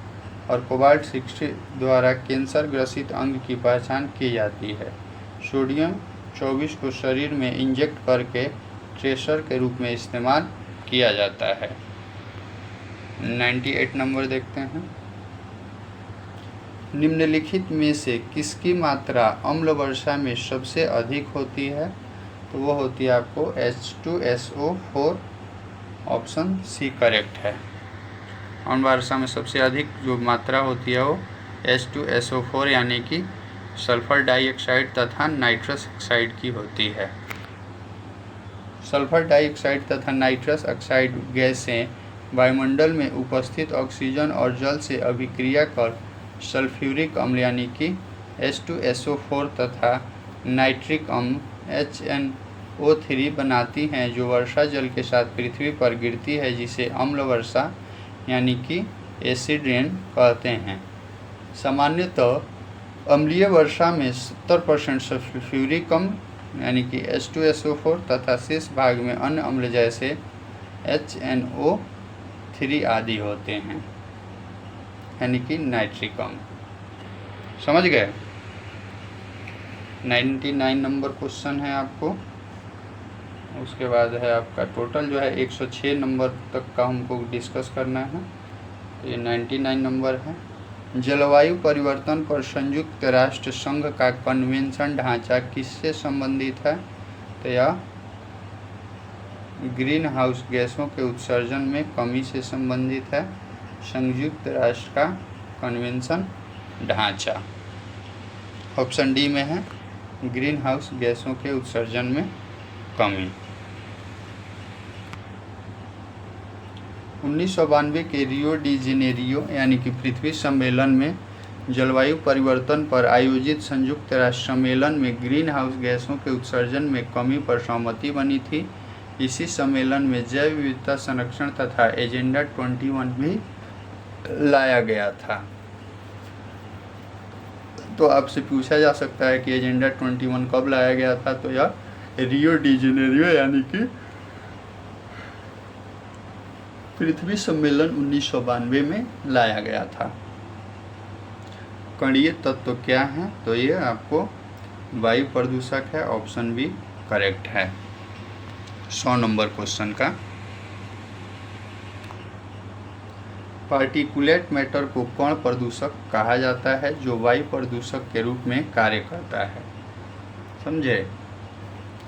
और कोबाल्ट 60 द्वारा कैंसर ग्रसित अंग की पहचान की जाती है। सोडियम 24 को शरीर में इंजेक्ट करके ट्रेसर के रूप में इस्तेमाल किया जाता है। 98 नंबर देखते हैं। निम्नलिखित में से किसकी मात्रा अम्ल वर्षा में सबसे अधिक होती है? तो वो होती है आपको H2SO4। ऑप्शन सी करेक्ट है। अम्ल वर्षा में सबसे अधिक जो मात्रा होती है वो H2SO4 यानी कि सल्फर डाइऑक्साइड तथा नाइट्रस ऑक्साइड की होती है। सल्फर डाइऑक्साइड तथा नाइट्रस ऑक्साइड गैसें वायुमंडल में उपस्थित ऑक्सीजन और जल से अभिक्रिया कर सल्फ्यूरिक अम्ल यानी कि H2SO4 तथा नाइट्रिक अम्ल HNO3 बनाती हैं, जो वर्षा जल के साथ पृथ्वी पर गिरती है, जिसे अम्ल वर्षा यानी कि एसिड रेन कहते हैं। सामान्यतः अम्लीय वर्षा में 70% सल्फ्यूरिक अम्ल यानी कि H2SO4 तथा शेष भाग में अन्य अम्ल जैसे HNO3 आदि होते हैं, यानी कि नाइट्रिक अम्ल। समझ गए। 99 नंबर क्वेश्चन है आपको। उसके बाद है आपका टोटल जो है 106 नंबर तक का हमको डिस्कस करना है। तो ये 99 नंबर है। जलवायु परिवर्तन पर संयुक्त राष्ट्र संघ का कन्वेंशन ढांचा किससे संबंधित है? तो यह ग्रीन हाउस गैसों के उत्सर्जन में कमी से संबंधित है? संयुक्त राष्ट्र का कन्वेंशन ढांचा। ऑप्शन डी में है ग्रीन हाउस गैसों के उत्सर्जन में कमी। 1992 के रियो डी जेनेरियो यानी कि पृथ्वी सम्मेलन में जलवायु परिवर्तन पर आयोजित संयुक्त राष्ट्र सम्मेलन में ग्रीन हाउस गैसों के उत्सर्जन में कमी पर सहमति बनी थी। इसी सम्मेलन में जैव विविधता संरक्षण तथा एजेंडा 21 भी लाया गया था। तो आपसे पूछा जा सकता है कि एजेंडा 21 कब लाया गया था? तो यह रियो डी जेनेरियो यानी कि पृथ्वी सम्मेलन 1992 में लाया गया था। कणीय तत्व क्या है? तो ये आपको वायु प्रदूषक है। ऑप्शन बी करेक्ट है 100 नंबर क्वेश्चन का। पार्टिकुलेट मैटर को कण प्रदूषक कहा जाता है जो वायु प्रदूषक के रूप में कार्य करता है। समझे?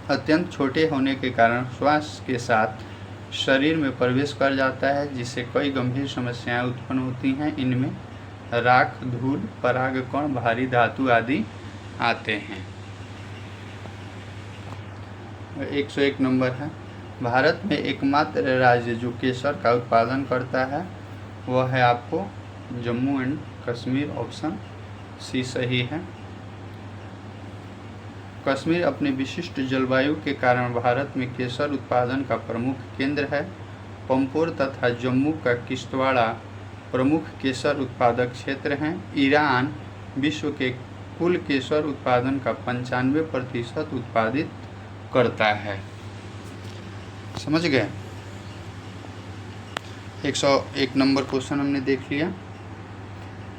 अत्यंत छोटे होने के कारण श्वास के साथ शरीर में प्रवेश कर जाता है जिससे कई गंभीर समस्याएं उत्पन्न होती हैं। इनमें राख, धूल, परागकण, भारी धातु आदि आते हैं। 101 नंबर है। भारत में एकमात्र राज्य जो केसर का उत्पादन करता है वह है आपको Jammu and Kashmir. Option C सही है। कश्मीर अपने विशिष्ट जलवायु के कारण भारत में केसर उत्पादन का प्रमुख केंद्र है। पंपोर तथा जम्मू का किश्तवाड़ा प्रमुख केसर उत्पादक क्षेत्र हैं। ईरान विश्व के कुल केसर उत्पादन का 95% उत्पादित करता है। समझ गए? 101 नंबर क्वेश्चन हमने देख लिया।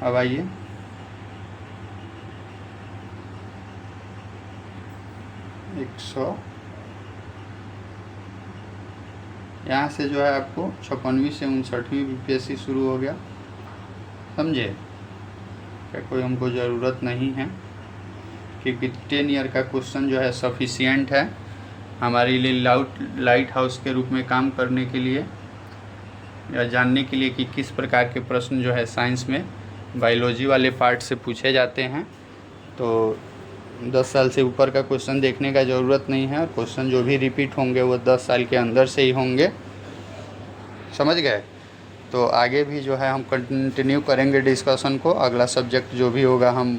अब आइए 100 यहाँ से जो है आपको 56वीं से 59वीं बीपीएससी शुरू हो गया। समझे? क्या कोई हमको ज़रूरत नहीं है क्योंकि 10 ईयर का क्वेश्चन जो है सफिशिएंट है हमारे लिए लाइट हाउस के रूप में काम करने के लिए या जानने के लिए कि किस प्रकार के प्रश्न जो है साइंस में बायोलॉजी वाले पार्ट से पूछे जाते हैं। तो 10 साल से ऊपर का क्वेश्चन देखने का ज़रूरत नहीं है। क्वेश्चन जो भी रिपीट होंगे वो 10 साल के अंदर से ही होंगे। समझ गए? तो आगे भी जो है हम कंटिन्यू करेंगे डिस्कशन को। अगला सब्जेक्ट जो भी होगा हम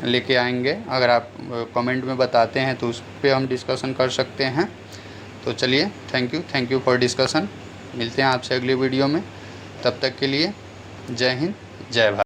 लेके आएंगे। अगर आप कमेंट में बताते हैं तो उस पर हम डिस्कशन कर सकते हैं। तो चलिए, थैंक यू फॉर डिस्कशन। मिलते हैं आपसे अगले वीडियो में। तब तक के लिए जय हिंद, जय भारत।